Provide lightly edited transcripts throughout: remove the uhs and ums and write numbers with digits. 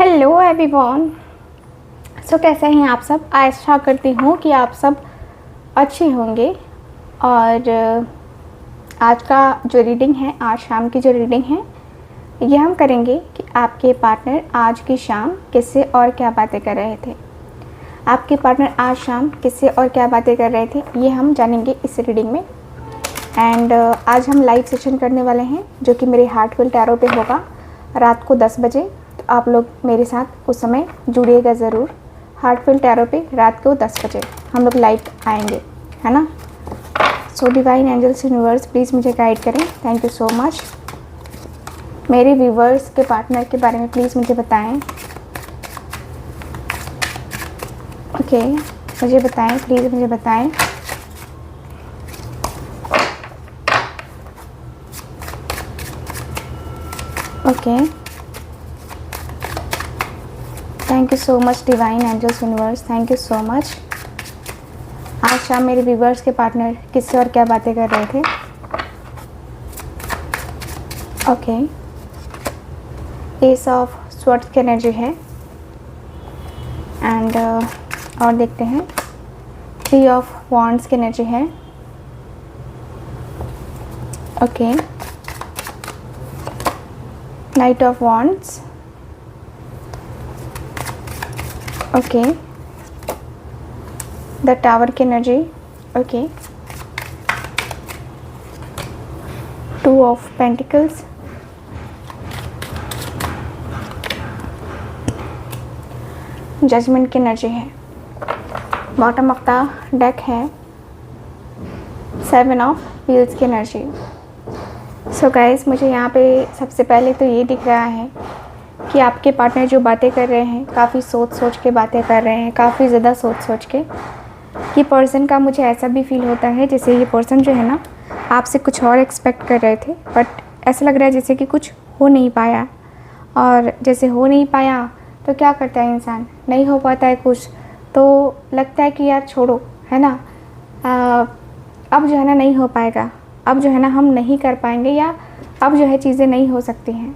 Hello everyone. कैसे हैं आप सब। आशा करती हूँ कि आप सब अच्छे होंगे। और आज का जो रीडिंग है, आज शाम की जो रीडिंग है, ये हम करेंगे कि आपके पार्टनर आज की शाम किससे और क्या बातें कर रहे थे। आपके पार्टनर आज शाम किससे और क्या बातें कर रहे थे, ये हम जानेंगे इस रीडिंग में। एंड आज हम लाइव सेशन करने वाले हैं जो कि मेरे हार्टफुल टैरो पे होगा रात को 10 बजे। तो आप लोग मेरे साथ उस समय जुड़िएगा ज़रूर। हार्टफुल टैरो पे रात को 10 बजे हम लोग लाइव आएंगे, है ना। So divine angels universe please मुझे गाइड करें। Thank you so much. मेरे व्यूवर्स के पार्टनर के बारे में प्लीज़ मुझे बताएं। ओके, मुझे बताएं, प्लीज़ मुझे बताएं। Okay, thank you so much divine angels universe, thank you so much. आज शाम मेरे व्यूवर्स के पार्टनर किससे और क्या बातें कर रहे थे। ओके, एस ऑफ स्वॉर्ड्स की एनर्जी है। एंड और देखते हैं, 3 ऑफ वॉन्ड्स की एनर्जी है। Okay, knight of wands. Okay, the tower की energy. Okay, 2 of pentacles. Judgement की एनर्जी है। बॉटम ऑफ द डेक है 7 ऑफ व्हील्स की एनर्जी। सो गाइस, मुझे यहाँ पे सबसे पहले तो ये दिख रहा है कि आपके पार्टनर जो बातें कर रहे हैं काफ़ी सोच सोच के बातें कर रहे हैं, काफ़ी ज़्यादा सोच सोच के। ये पर्सन का मुझे ऐसा भी फील होता है जैसे ये पर्सन जो है ना, आपसे कुछ और एक्सपेक्ट कर रहे थे, बट ऐसा लग रहा है जैसे कि कुछ हो नहीं पाया। और जैसे हो नहीं पाया तो क्या करता है इंसान, नहीं हो पाता है कुछ तो लगता है कि यार छोड़ो, है ना। अब जो है ना नहीं हो पाएगा, अब जो है ना हम नहीं कर पाएंगे, या अब जो है चीज़ें नहीं हो सकती हैं।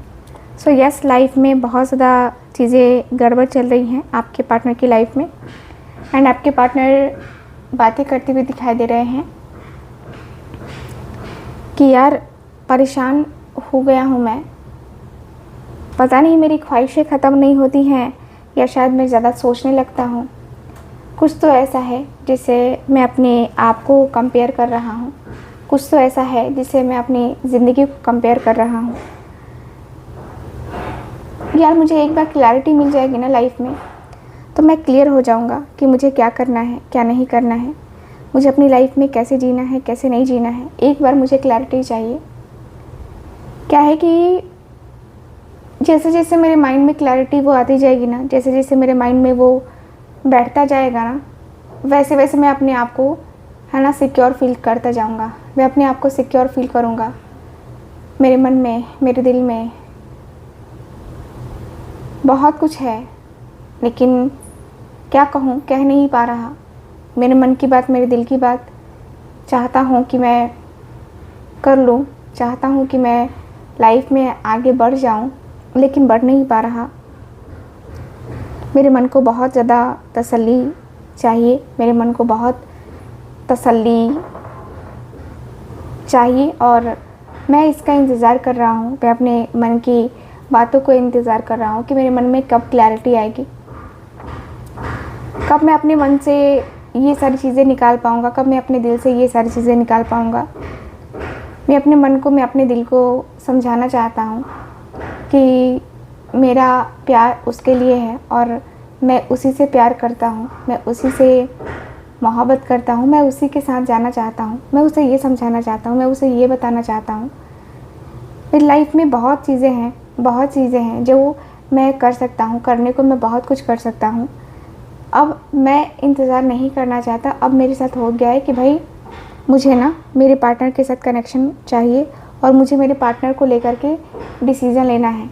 सो यस, लाइफ में बहुत ज़्यादा चीज़ें गड़बड़ चल रही हैं आपके पार्टनर की लाइफ में। एंड आपके पार्टनर बातें करते हुए दिखाई दे रहे हैं कि यार परेशान हो गया हूँ मैं, पता नहीं मेरी ख्वाहिशें ख़त्म नहीं होती हैं, या शायद मैं ज़्यादा सोचने लगता हूँ। कुछ तो ऐसा है जिससे मैं अपने आप को कंपेयर कर रहा हूँ, कुछ तो ऐसा है जिससे मैं अपनी ज़िंदगी को कंपेयर कर रहा हूँ। यार मुझे एक बार क्लैरिटी मिल जाएगी ना लाइफ में, तो मैं क्लियर हो जाऊंगा कि मुझे क्या करना है, क्या नहीं करना है, मुझे अपनी लाइफ में कैसे जीना है, कैसे नहीं जीना है। एक बार मुझे क्लैरिटी चाहिए। क्या है कि जैसे जैसे मेरे माइंड में क्लैरिटी वो आती जाएगी ना, जैसे जैसे मेरे माइंड में वो बैठता जाएगा ना, वैसे वैसे मैं अपने आप को, है ना, सिक्योर फील करता जाऊँगा। मैं अपने आप को सिक्योर फील करूँगा। मेरे मन में, मेरे दिल में बहुत कुछ है, लेकिन क्या कहूँ, कह नहीं पा रहा। मेरे मन की बात, मेरे दिल की बात चाहता हूँ कि मैं कर लूँ, चाहता हूँ कि मैं लाइफ में आगे बढ़ जाऊँ, लेकिन बढ़ नहीं पा रहा। मेरे मन को बहुत ज़्यादा तसल्ली चाहिए, मेरे मन को बहुत तसल्ली चाहिए, और मैं इसका इंतज़ार कर रहा हूँ। मैं अपने मन की बातों को इंतज़ार कर रहा हूँ कि मेरे मन में कब क्लैरिटी आएगी, कब मैं अपने मन से ये सारी चीज़ें निकाल पाऊँगा, कब मैं अपने दिल से ये सारी चीज़ें निकाल पाऊँगा। मैं अपने मन को, मैं अपने दिल को समझाना चाहता हूँ कि मेरा प्यार उसके लिए है और मैं उसी से प्यार करता हूँ, मैं उसी से मोहब्बत करता हूँ, मैं उसी के साथ जाना चाहता हूँ। मैं उसे ये समझाना चाहता हूँ, मैं उसे ये बताना चाहता हूँ। मेरी लाइफ में बहुत चीज़ें हैं, बहुत चीज़ें हैं जो मैं कर सकता हूँ, करने को मैं बहुत कुछ कर सकता हूँ। अब मैं इंतज़ार नहीं करना चाहता। अब मेरे साथ हो गया है कि भाई मुझे ना मेरे पार्टनर के साथ कनेक्शन चाहिए, और मुझे मेरे पार्टनर को लेकर के डिसीज़न लेना है।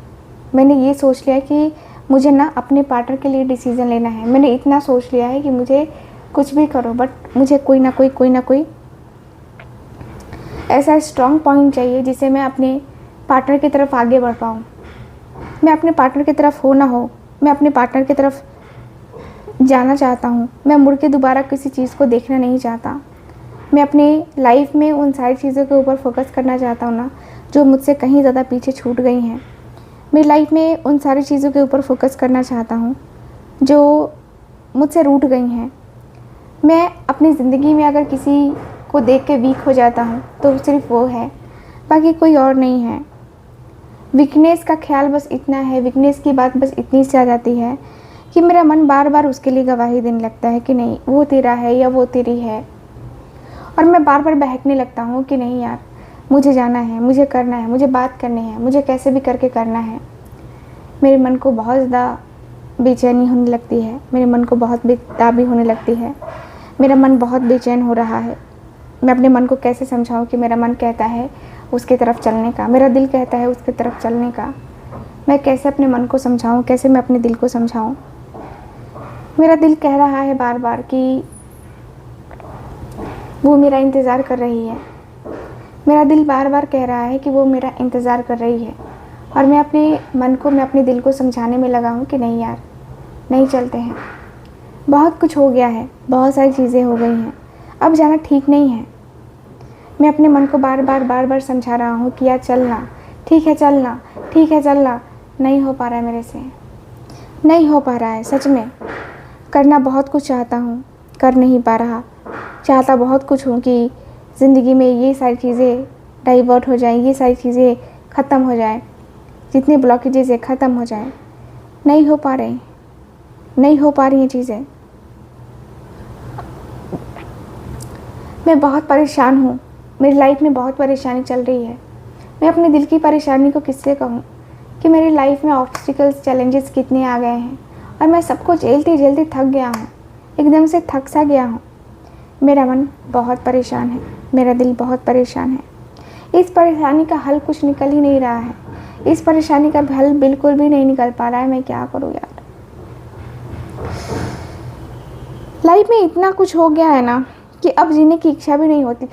मैंने ये सोच लिया कि मुझे ना अपने पार्टनर के लिए डिसीज़न लेना है। मैंने इतना सोच लिया है कि मुझे कुछ भी करो, बट मुझे कोई ना कोई ऐसा स्ट्रॉन्ग पॉइंट चाहिए जिससे मैं अपने पार्टनर की तरफ आगे बढ़ पाऊँ। मैं अपने पार्टनर की तरफ हो ना हो, मैं अपने पार्टनर की तरफ जाना चाहता हूँ। मैं मुड़ के दोबारा किसी चीज़ को देखना नहीं चाहता। मैं अपनी लाइफ में उन सारी चीज़ों के ऊपर फोकस करना चाहता हूँ ना, जो मुझसे कहीं ज़्यादा पीछे छूट गई हैं। मेरी लाइफ में उन सारी चीज़ों के ऊपर फोकस करना चाहता हूँ जो मुझसे रूठ गई हैं। मैं अपनी ज़िंदगी में अगर किसी को देख के वीक हो जाता हूँ तो सिर्फ वो है, बाकी कोई और नहीं है। वीकनेस का ख्याल बस इतना है, वीकनेस की बात बस इतनी सी आ जाती है कि मेरा मन बार बार उसके लिए गवाही देने लगता है कि नहीं वो तेरा है या वो तेरी है। और मैं बार बार बहकने लगता हूँ कि नहीं यार, मुझे जाना है, मुझे करना है, मुझे बात करनी है, मुझे कैसे भी करके करना है। मेरे मन को बहुत ज़्यादा बेचैनी होने लगती है, मेरे मन को बहुत बेताबी होने लगती है, मेरा मन बहुत बेचैन हो रहा है। मैं अपने मन को कैसे समझाऊं कि मेरा मन कहता है उसकी तरफ चलने का, मेरा दिल कहता है उसकी तरफ चलने का। मैं कैसे अपने मन को समझाऊं, कैसे मैं अपने दिल को समझाऊं। मेरा दिल कह रहा है बार बार कि वो मेरा इंतज़ार कर रही है। मेरा दिल बार बार कह रहा है कि वो मेरा इंतज़ार कर रही है। और मैं अपने मन को, मैं अपने दिल को समझाने में लगा हूँ कि नहीं यार, नहीं चलते हैं। बहुत कुछ हो गया है, बहुत सारी चीज़ें हो गई हैं, अब जाना ठीक नहीं है। मैं अपने मन को बार बार समझा रहा हूँ कि यार चलना, ठीक है चलना, ठीक है चलना। नहीं हो पा रहा है मेरे से, नहीं हो पा रहा है। सच में करना बहुत कुछ चाहता हूँ, कर नहीं पा रहा। चाहता बहुत कुछ हूँ कि ज़िंदगी में ये सारी चीज़ें डाइवर्ट हो जाएं, ये सारी चीज़ें ख़त्म हो जाएं, जितने ब्लॉकेजेस है ख़त्म हो जाएं। नहीं हो पा रहे, नहीं हो पा रही हैं चीज़ें। मैं बहुत परेशान हूँ, मेरी लाइफ में बहुत परेशानी चल रही है। मैं अपने दिल की परेशानी को किससे कहूँ कि मेरी लाइफ में ऑब्स्टिकल्स, चैलेंजेस कितने आ गए हैं और मैं सबको झेलते झेलते थक गया हूँ, एकदम से थक सा गया हूँ। मेरा मन बहुत परेशान है, मेरा दिल बहुत परेशान है। इस परेशानी का हल कुछ निकल ही नहीं रहा है, इस परेशानी का हल बिल्कुल भी नहीं निकल पा रहा है। मैं क्या करूँ यार। लाइफ में इतना कुछ हो गया है ना कि अब जीने की इच्छा भी नहीं होती।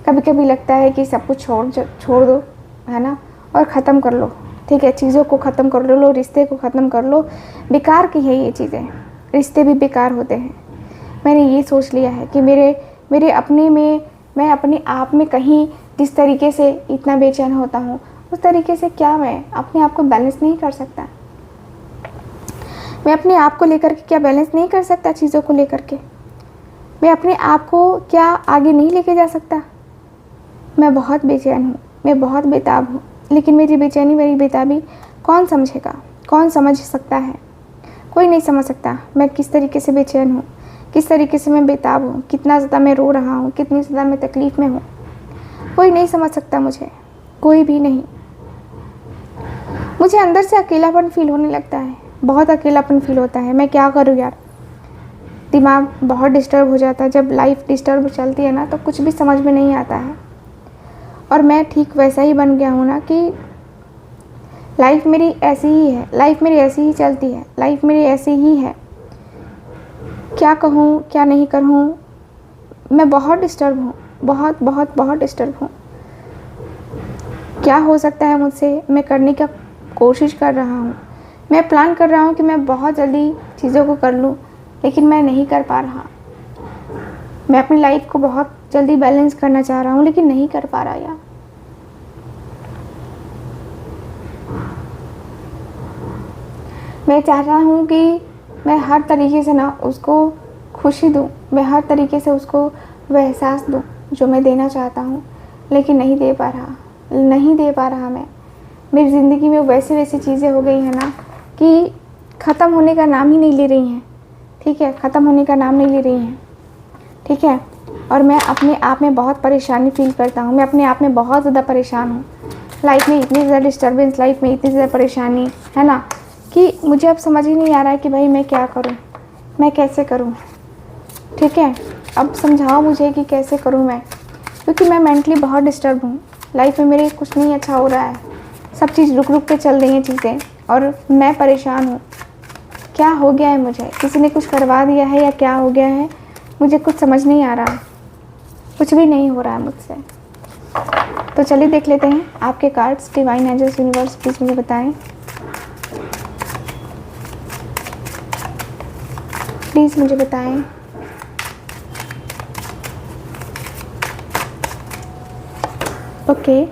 कभी कभी लगता है कि सब कुछ छोड़ दो, है ना, और ख़त्म कर लो। ठीक है, चीज़ों को ख़त्म कर लो, रिश्ते को ख़त्म कर लो। बेकार की है ये चीज़ें, रिश्ते भी बेकार होते हैं। मैंने ये सोच लिया है कि मेरे अपने में, मैं अपने आप में कहीं जिस तरीके से इतना बेचैन होता हूँ, उस तरीके से क्या मैं अपने आप को बैलेंस नहीं कर सकता? मैं अपने आप को लेकर के क्या बैलेंस नहीं कर सकता? चीज़ों को लेकर के मैं अपने आप को क्या आगे नहीं लेके जा सकता? मैं बहुत बेचैन हूँ, मैं बहुत बेताब हूँ, लेकिन मेरी बेचैनी, मेरी बेताबी कौन समझेगा? कौन समझ सकता है? कोई नहीं समझ सकता मैं किस तरीके से बेचैन हूँ, किस तरीके से मैं बेताब हूँ, कितना ज़्यादा मैं रो रहा हूँ, कितनी ज़्यादा मैं तकलीफ़ में हूँ। कोई नहीं समझ सकता मुझे, कोई भी नहीं। मुझे अंदर से अकेलापन फील होने लगता है, बहुत अकेलापन फील होता है। मैं क्या करूँ यार, दिमाग बहुत डिस्टर्ब हो जाता है। जब लाइफ डिस्टर्ब चलती है ना तो कुछ भी समझ में नहीं आता है। और मैं ठीक वैसा ही बन गया हूँ ना कि लाइफ मेरी ऐसी ही है, लाइफ मेरी ऐसी ही चलती है, लाइफ मेरी ऐसी ही है। क्या कहूँ, क्या नहीं करूँ, मैं बहुत डिस्टर्ब हूँ, बहुत बहुत बहुत डिस्टर्ब हूँ। क्या हो सकता है मुझसे, मैं करने का कोशिश कर रहा हूँ। मैं प्लान कर रहा हूँ कि मैं बहुत जल्दी चीज़ों को कर लूँ, लेकिन मैं नहीं कर पा रहा। मैं अपनी लाइफ को बहुत जल्दी बैलेंस करना चाह रहा हूँ, लेकिन नहीं कर पा रहा यार। मैं चाह रहा हूँ कि मैं हर तरीके से ना उसको खुशी दूँ, मैं हर तरीके से उसको वह एहसास दूँ जो मैं देना चाहता हूँ, लेकिन नहीं दे पा रहा, नहीं दे पा रहा। मैं, मेरी ज़िंदगी में वैसी वैसी चीज़ें हो गई हैं ना कि ख़त्म होने का नाम ही नहीं ले रही हैं। ठीक है, ख़त्म होने का नाम नहीं ले रही हैं। ठीक है, और मैं अपने आप में बहुत परेशानी फील करता हूँ, मैं अपने आप में बहुत ज़्यादा परेशान हूँ। लाइफ में इतनी ज़्यादा डिस्टर्बेंस, लाइफ में इतनी ज़्यादा परेशानी है ना कि मुझे अब समझ ही नहीं आ रहा है कि भाई मैं क्या करूँ, मैं कैसे करूँ। ठीक है, अब समझाओ मुझे कि कैसे करूँ मैं, क्योंकि मैं मेंटली बहुत डिस्टर्ब हूँ। लाइफ में मेरे कुछ नहीं अच्छा हो रहा है, सब चीज़ रुक रुक के चल रही हैं चीज़ें, और मैं परेशान हूँ। क्या हो गया है मुझे, किसी ने कुछ करवा दिया है या क्या हो गया है, मुझे कुछ समझ नहीं आ रहा, कुछ भी नहीं हो रहा है मुझसे। तो चलिए देख लेते हैं आपके cards. Divine angels, universe, please मुझे बताएं। प्लीज़ मुझे बताएं। ओके,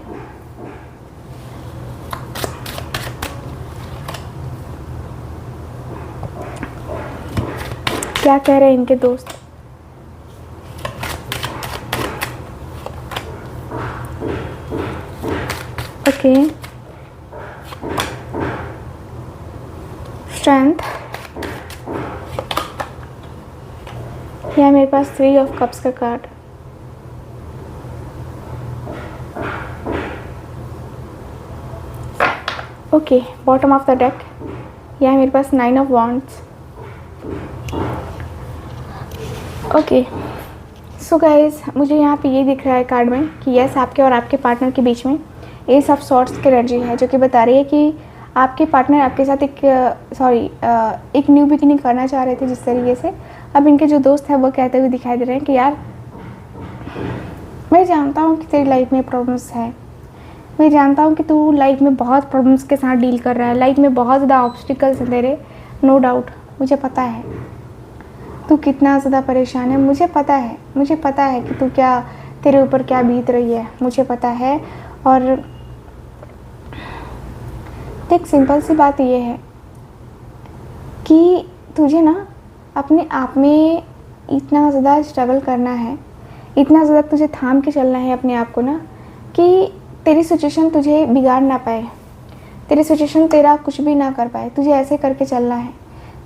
क्या कह रहे हैं इनके दोस्त? ओके, स्ट्रेंथ, यहाँ मेरे पास 3 ऑफ कप्स का card. Okay, bottom of the deck, यहाँ मेरे पास 9 of wands. Okay, so guys, मुझे यहाँ पे ये दिख रहा है कार्ड में कि यस, आपके और आपके पार्टनर के बीच में एस ऑफ सॉर्ट्स की एनर्जी है, जो कि बता रही है कि आपके पार्टनर आपके साथ एक न्यू बिगिनिंग करना चाह रहे थे। जिस तरीके से अब इनके जो दोस्त हैं वो कहते हुए दिखाई दे रहे हैं कि यार, मैं जानता हूँ कि तेरी लाइफ में प्रॉब्लम्स है, मैं जानता हूँ कि तू लाइफ में बहुत प्रॉब्लम्स के साथ डील कर रहा है, लाइफ में बहुत ज़्यादा ऑब्स्टिकल्स हैं तेरे, नो डाउट। मुझे पता है तू कितना ज़्यादा परेशान है, मुझे पता है कि तू क्या, तेरे ऊपर क्या बीत रही है, मुझे पता है। और एक सिंपल सी बात ये है कि तुझे ना अपने आप में इतना ज़्यादा स्ट्रगल करना है, इतना ज़्यादा तुझे थाम के चलना है अपने आप को ना, कि तेरी सिचुएशन तुझे बिगाड़ ना पाए, तेरी सिचुएशन तेरा कुछ भी ना कर पाए। तुझे ऐसे करके चलना है।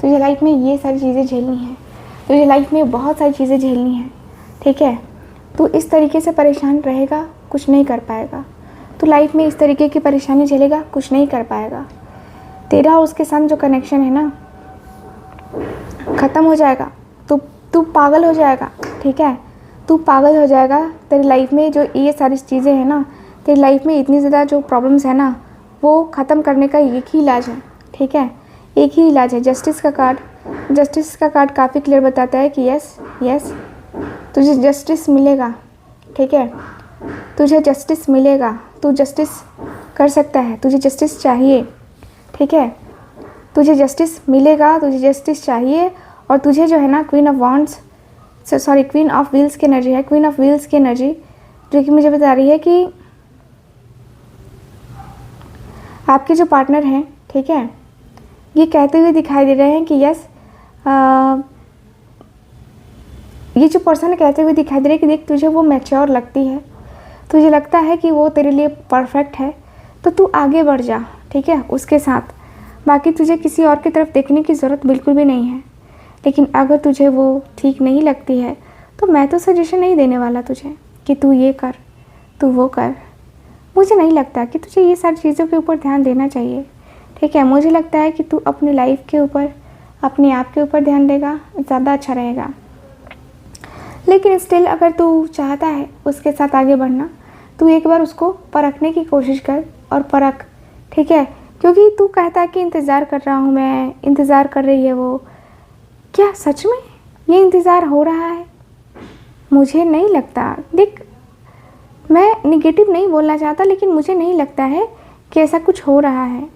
तुझे लाइफ में ये सारी चीज़ें झेलनी है, तुझे लाइफ में बहुत सारी चीज़ें झेलनी है, ठीक है। तू इस तरीके से परेशान रहेगा, कुछ नहीं कर पाएगा। तू लाइफ में इस तरीके की परेशानी झेलेगा, कुछ नहीं कर पाएगा। तेरा उसके साथ जो कनेक्शन है ना, ख़त्म हो जाएगा। तू पागल हो जाएगा, ठीक है। तू पागल हो जाएगा। तेरी लाइफ में जो ये सारी चीज़ें हैं ना, तेरी लाइफ में इतनी ज़्यादा जो प्रॉब्लम्स है ना, वो ख़त्म करने का एक ही इलाज है, ठीक है। एक ही इलाज है, जस्टिस का कार्ड काफ़ी क्लियर बताता है कि यस तुझे जस्टिस मिलेगा, ठीक है। तुझे जस्टिस मिलेगा, तू जस्टिस कर सकता है, तुझे जस्टिस चाहिए, ठीक है। तुझे जस्टिस मिलेगा, तुझे जस्टिस चाहिए। और तुझे जो है ना क्वीन ऑफ व्हील्स की एनर्जी है, क्वीन ऑफ व्हील्स की एनर्जी जो कि मुझे बता रही है कि आपके जो पार्टनर हैं, ठीक है, ये कहते हुए दिखाई दे रहे हैं कि यस, ये जो पर्सन कहते हुए दिखाई दे रहे हैं कि देख, तुझे वो मैच्योर लगती है, तुझे लगता है कि वो तेरे लिए परफेक्ट है, तो तू आगे बढ़ जा, ठीक है, उसके साथ। बाकी तुझे किसी और की तरफ देखने की ज़रूरत बिल्कुल भी नहीं है। लेकिन अगर तुझे वो ठीक नहीं लगती है तो मैं तो सजेशन नहीं देने वाला तुझे कि तू ये कर, तू वो कर। मुझे नहीं लगता कि तुझे ये सारी चीज़ों के ऊपर ध्यान देना चाहिए, ठीक है। मुझे लगता है कि तू अपनी लाइफ के ऊपर, अपने आप के ऊपर ध्यान देगा, ज़्यादा अच्छा रहेगा। लेकिन स्टिल अगर तू चाहता है उसके साथ आगे बढ़ना, तू एक बार उसको परखने की कोशिश कर और परख, ठीक है। क्योंकि तू कहता है कि इंतज़ार कर रहा हूँ मैं, इंतज़ार कर रही है वो। क्या सच में ये इंतज़ार हो रहा है? मुझे नहीं लगता। देख, मैं निगेटिव नहीं बोलना चाहता, लेकिन मुझे नहीं लगता है कि ऐसा कुछ हो रहा है।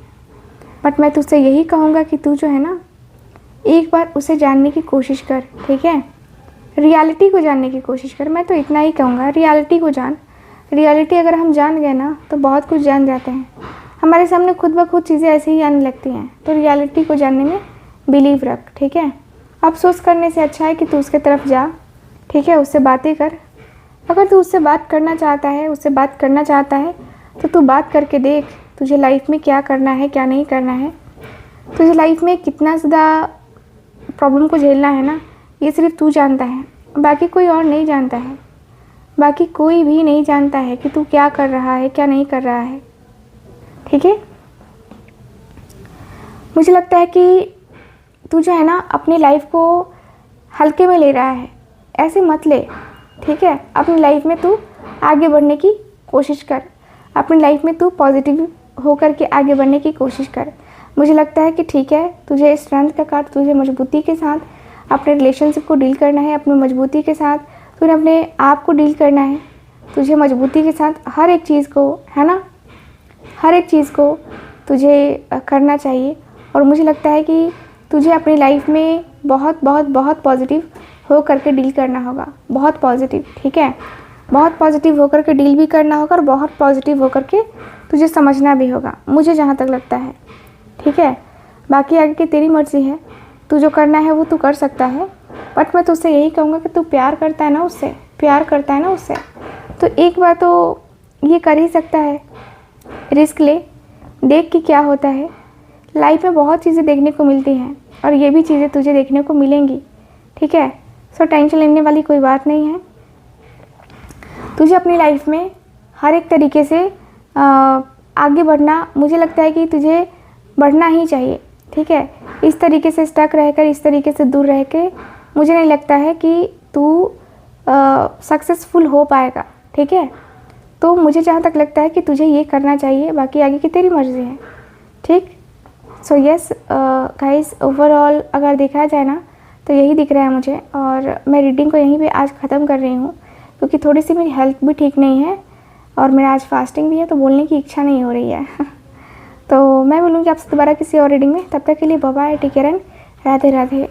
बट मैं तुझसे यही कहूँगा कि तू जो है ना, एक बार उसे जानने की कोशिश कर, ठीक है। रियलिटी को जानने की कोशिश कर। मैं तो इतना ही कहूँगा, रियलिटी को जान। रियलिटी अगर हम जान गए ना तो बहुत कुछ जान जाते हैं। हमारे सामने खुद ब खुद चीज़ें ऐसे ही आने लगती हैं। तो रियलिटी को जानने में बिलीव रख, ठीक है। अफसोस करने से अच्छा है कि तू उसके तरफ जा, ठीक है, उससे बातें कर। अगर तू उससे बात करना चाहता है, तो तू बात करके देख तुझे लाइफ में क्या करना है, क्या नहीं करना है। तुझे लाइफ में कितना ज़्यादा प्रॉब्लम को झेलना है ना, ये सिर्फ तू जानता है, बाकी कोई और नहीं जानता है। बाकी कोई भी नहीं जानता है कि तू क्या कर रहा है, क्या नहीं कर रहा है, ठीक है। मुझे लगता है कि तू जो है ना अपनी लाइफ को हल्के में ले रहा है। ऐसे मत ले, ठीक है। अपनी लाइफ में तू आगे बढ़ने की कोशिश कर। अपनी लाइफ में तू पॉजिटिव होकर के आगे बढ़ने की कोशिश कर। मुझे लगता है कि ठीक है, तुझे स्ट्रेंथ का कार्ड, तुझे मजबूती के साथ अपने रिलेशनशिप को डील करना है, अपनी मजबूती के साथ तुझे अपने आप को डील करना है। तुझे मजबूती के साथ हर एक चीज़ को, है ना, हर एक चीज़ को तुझे करना चाहिए। और मुझे लगता है कि तुझे अपनी लाइफ में बहुत बहुत बहुत पॉजिटिव हो करके डील करना होगा, बहुत पॉजिटिव, ठीक है। बहुत पॉजिटिव होकर के डील भी करना होगा और बहुत पॉजिटिव होकर के तुझे समझना भी होगा, मुझे जहाँ तक लगता है, ठीक है। बाकी आगे की तेरी मर्ज़ी है, तू जो करना है वो तू कर सकता है। बट मैं तुझसे यही कहूँगा कि तू प्यार करता है ना उससे, प्यार करता है ना उससे, तो एक बार तो ये कर ही सकता है, रिस्क ले, देख कि क्या होता है। लाइफ में बहुत चीज़ें देखने को मिलती हैं और ये भी चीज़ें तुझे देखने को मिलेंगी, ठीक है। सो टेंशन लेने वाली कोई बात नहीं है। तुझे अपनी लाइफ में हर एक तरीके से आगे बढ़ना, मुझे लगता है कि तुझे बढ़ना ही चाहिए, ठीक है। इस तरीके से स्टक रहकर, इस तरीके से दूर रह के मुझे नहीं लगता है कि तू सक्सेसफुल हो पाएगा, ठीक है। तो मुझे जहाँ तक लगता है कि तुझे ये करना चाहिए, बाकी आगे की तेरी मर्ज़ी है, ठीक। सो यस गाइस, ओवरऑल अगर देखा जाए ना तो यही दिख रहा है मुझे, और मैं रीडिंग को यहीं पे आज ख़त्म कर रही हूँ क्योंकि थोड़ी सी मेरी हेल्थ भी ठीक नहीं है और मेरा आज फास्टिंग भी है, तो बोलने की इच्छा नहीं हो रही है तो मैं बोलूँगी आपसे दोबारा किसी और रीडिंग में। तब तक के लिए bye bye, take care and Radhe Radhe.